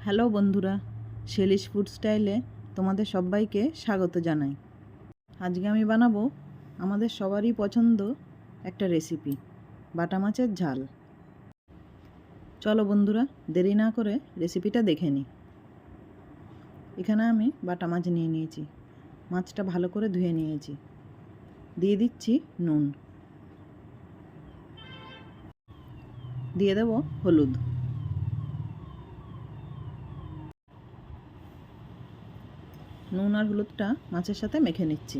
Hello বন্ধুরা, শেলিশ food স্টাইলে তোমাদের সবাইকে স্বাগত জানাই। আজকে আমি বানাবো আমাদের সবারই পছন্দ একটা রেসিপি, বাটা মাছের ঝাল। চলো বন্ধুরা, দেরি না করে রেসিপিটা দেখে নিই। এখানে আমি বাটা মাছ নিয়ে নিয়েছি। মাছটা ভালো করে ধুয়ে নিয়েছি। দিয়ে দিচ্ছি নুন, দিয়ে দেবো হলুদ, নুন আর হলুদটা মাছের সাথে মেখে নিচ্ছি।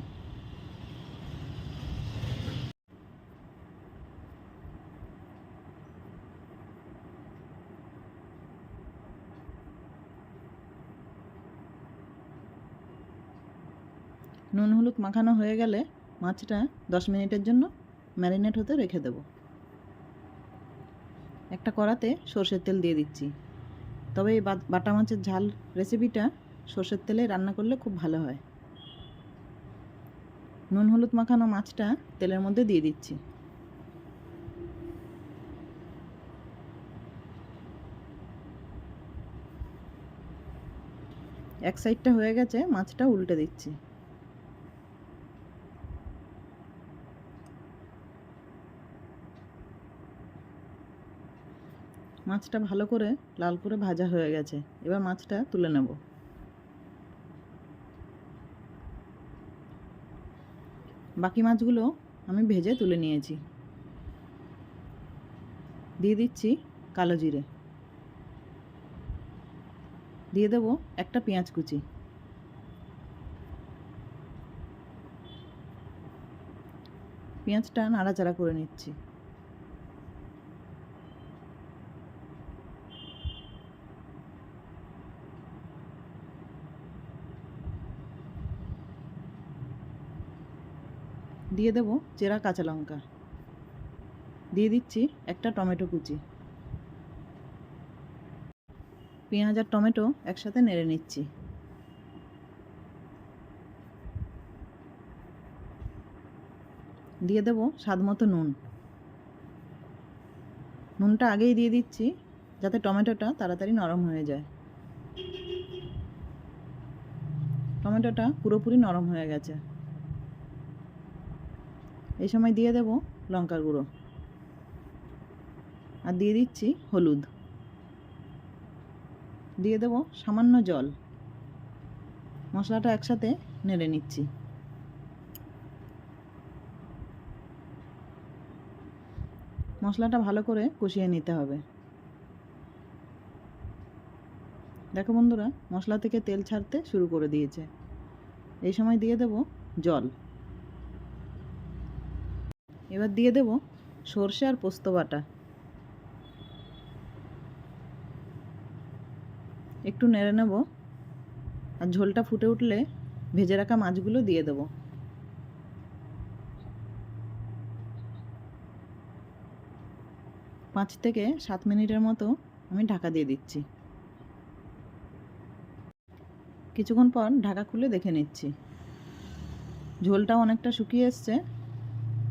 নুন হলুদ মাখানো হয়ে গেলে মাছটা 10 মিনিটের জন্য ম্যারিনেট হতে রেখে দেব। একটা কড়াতে সর্ষের তেল দিয়ে দিচ্ছি। তবে এই বাটা মাছের ঝাল রেসিপিটা সর্ষের তেলে রান্না করলে খুব ভালো হয়। নুন হলুদ মাখানো মাছটা তেলের মধ্যে দিয়ে দিচ্ছি। এক সাইডটা হয়ে গেছে, মাছটা উল্টে দিচ্ছি। মাছটা ভালো করে লাল করে ভাজা হয়ে গেছে। এবার মাছটা তুলে নেব। বাকি মাছগুলো আমি ভেজে তুলে নিয়েছি। দিয়ে দিচ্ছি কালো জিরে, দিয়ে দেবো একটা পেঁয়াজ কুচি, পেঁয়াজটা নাড়াচাড়া করে নিচ্ছি। দিয়ে দেব চেরা কাঁচা লঙ্কা, দিয়ে দিচ্ছি একটা টমেটো কুচি। পেঁয়াজ আর টমেটো একসাথে নেড়ে নিচ্ছি। দিয়ে দেব স্বাদ মতো নুন। নুনটা আগেই দিয়ে দিচ্ছি যাতে টমেটোটা তাড়াতাড়ি নরম হয়ে যায়। টমেটোটা পুরোপুরি নরম হয়ে গেছে। এই সময় দিয়ে দেব লঙ্কার গুঁড়ো আর দিয়ে দিচ্ছি হলুদ। দিয়ে দেব সামান্য জল। মশলাটা একসাথে নেড়ে নিচ্ছি। মশলাটা ভালো করে কষিয়ে নিতে হবে। দেখো বন্ধুরা, মশলা থেকে তেল ছাড়তে শুরু করে দিয়েছে। এই সময় দিয়ে দেব জল। এবার দিয়ে দেব সর্ষে আর পোস্ত বাটা। একটু নেড়ে নেব আর ঝোলটা ফুটে উঠলে ভেজে রাখা মাছগুলো দিয়ে দেব। 5 থেকে 7 মিনিটের মতো আমি ঢাকা দিয়ে দিচ্ছি। কিছুক্ষণ পর ঢাকা খুলে দেখে নিচ্ছি। ঝোলটাও অনেকটা শুকিয়ে এসছে,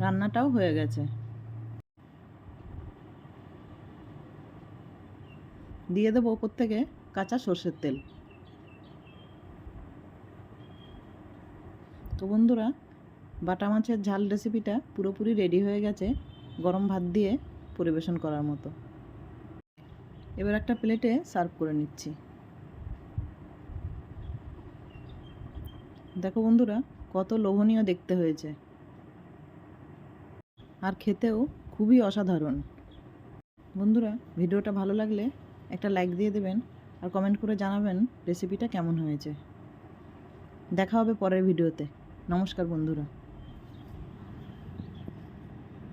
রান্নাটাও হয়ে গেছে। দিয়ে দেবো ওপর থেকে কাঁচা সর্ষের তেল। তো বন্ধুরা, বাটা মাছের ঝাল রেসিপিটা পুরোপুরি রেডি হয়ে গেছে গরম ভাত দিয়ে পরিবেশন করার মতো। এবার একটা প্লেটে সার্ভ করে নিচ্ছি। দেখো বন্ধুরা, কত লোভনীয় দেখতে হয়েছে আর খেতেও খুবই অসাধারণ। বন্ধুরা, ভিডিওটা ভালো লাগলে একটা লাইক দিয়ে দেবেন আর কমেন্ট করে জানাবেন রেসিপিটা কেমন হয়েছে। দেখা হবে পরের ভিডিওতে। নমস্কার বন্ধুরা।